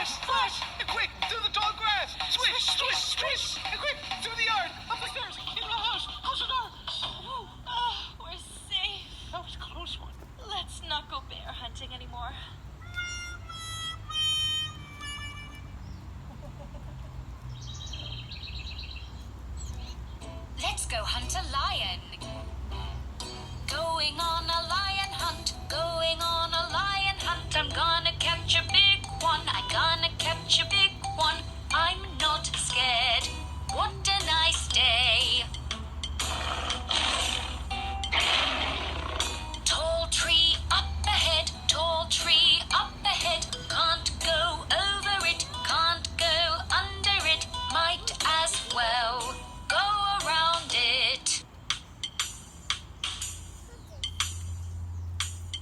Flash! Flash! And quick! Through the tall grass! Swish! Swish! Swish! And quick! Through the yard! Up the stairs! Into the house! Close the door! Oh, we're safe. That was a close one. Let's not go bear hunting anymore. Let's go hunt a lion. Going on a lion hunt, going on a lion hunt. I'm gonna catch a big one, I'm gonna catch a big one. I'm not scared, what a nice day. Tall tree up ahead, tall tree up ahead. Can't go over it, can't go under it. Might as well go around it.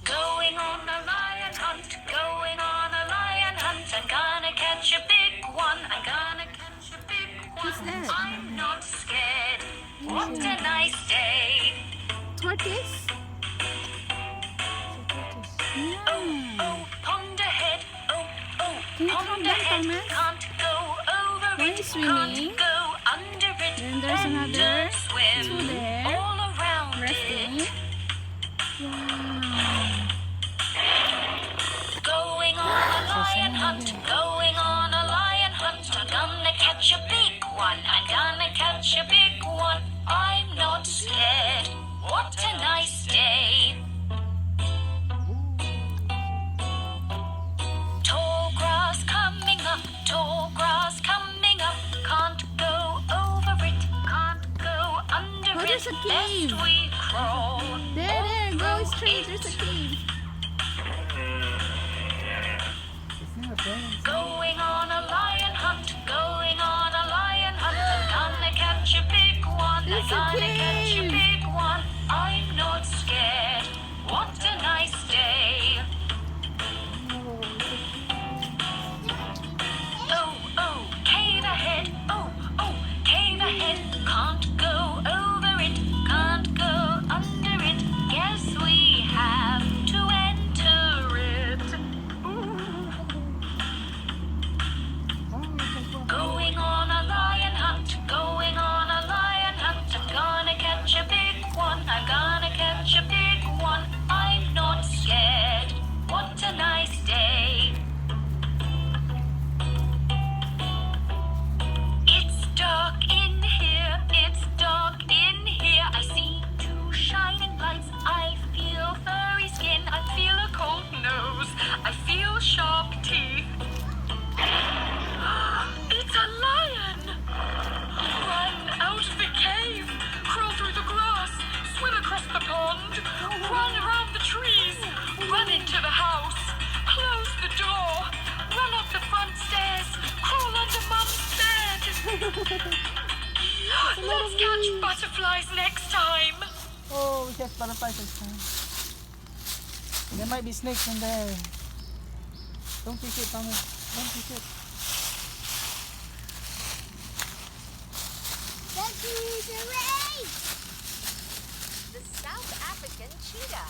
Going on a lion hunt, going on a lion hunt. I'm gonna catch a big one, I'm gonna catch a big one. Who's that? I'm not scared, what a nice day. Tortoise? Oh, pond ahead, oh, Can you pond calm down, ahead. Thomas? Can't go over One it, is swimming. can't go under it. Then there's and another swim two there, all around resting. it. Wow. Going on a lion hunt, going on a lion hunt. I'm gonna catch a big one, I'm gonna catch a big one. I'm not scared, what a nice day. Tall grass coming up, tall grass coming up. Can't go over it, can't go under Oh, it. there's a cave. Lest we crawl. There, go all straight, through there's a it. cave. Going on a lion hunt, going on a lion hunt. I'm gonna catch a big one, I'm There's a gonna catch a cave. big one. I'm not scared, what a nice day. Oh, cave ahead, oh, cave ahead. Can't go over it, can't go under it. Guess we have to enter it. Going on a lion hunt, going on a lion hunt. I'm gonna catch a big one, I'm gonna catch a big one. I'm not scared, what a nice day. It's dark in here, it's dark in here. I see two shining lights, I feel furry skin, I feel a cold nose, I feel sharp teeth. It's a lion! Run out of the cave, crawl through the grass, swim across the pond, run around the trees, run into the house, close the door, run up the front stairs, crawl under Mum's bed. Let's catch butterflies next time. Oh, we catch butterflies this time. There might be snakes in there. Don't fish it, Thomas. Don't fish it. The South African cheetah.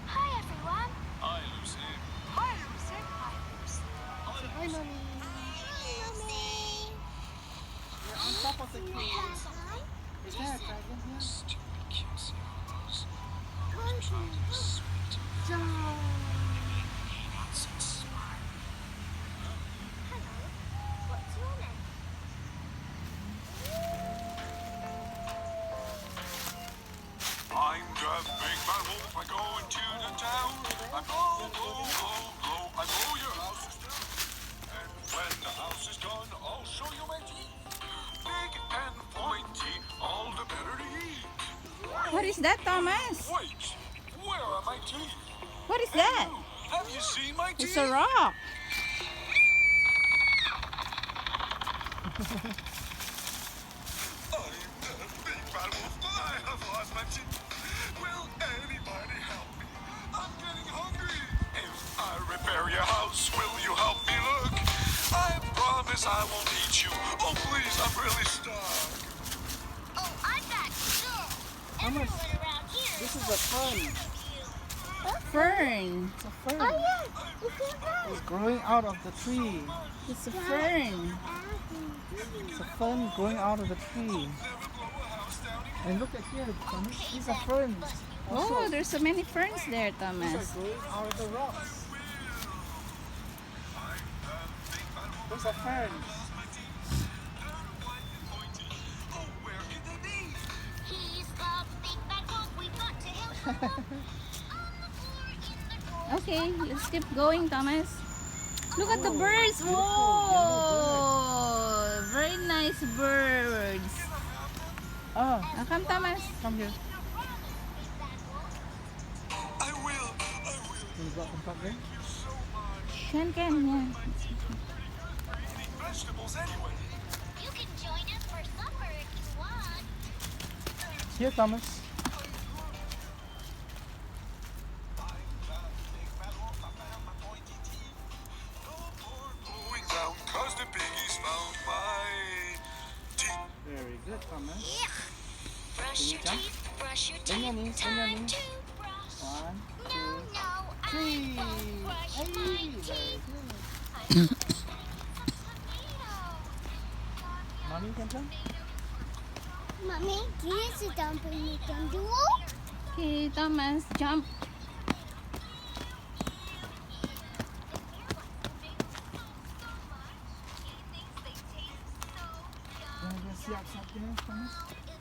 Hi everyone. Hi, Lucy. Hi Lucy. Hi Lucy. Hi, Mommy. We're on top of the cave. Is there a dragon here? Stupid cutesy eyes. What's your name? I'm the big bad wolf. I go into the town. I blow, blow, blow, blow. I blow your house down. And when the house is done, I'll show you my teeth. Big and pointy, all the better to eat. What is that, Thomas? Wait, where are my teeth? What is that? Have you seen my teeth? It's a rock. I'm the big bad wolf. I have lost my teeth. Will anybody help me? I'm getting hungry. If I repair your house, will you help me look? promise I won't eat you. Oh, please, I'm really stuck. Oh, I'm back. Sure. Thomas, Everyone around here this is a fern. Fern. It's a fern. Oh, yeah. It's a fun. It's growing out of the tree. It's a fern. It's a fern growing out of the tree. And look at here, Thomas. These are ferns. Oh, there's so many ferns there, These Thomas. are growing out of the rocks. Those are ferns. Oh, where could they be? He's the big bad wolf. We've got to help him. On the floor, in the drawer. Okay, let's keep going, Thomas. Look at the Oh, birds. beautiful Whoa! Very nice birds. Ah, Come, Thomas. come here. I will. Can you go up and talk there? Can, yeah. Vegetables anyway. You can join us for supper if you want. Here, Thomas. Going down 'cause the piggies found my teeth. Very good, Thomas. Brush your jump? teeth, brush your Bend your teeth. knees, bend your Time knees. to brush. 1, No, 2, no, I 3. won't brush Hey, my very teeth. good. I'm a tomato. Mommy can jump? Mommy, can you sit down for me can do? Okay, Thomas, jump. You want to go see outside there, Thomas?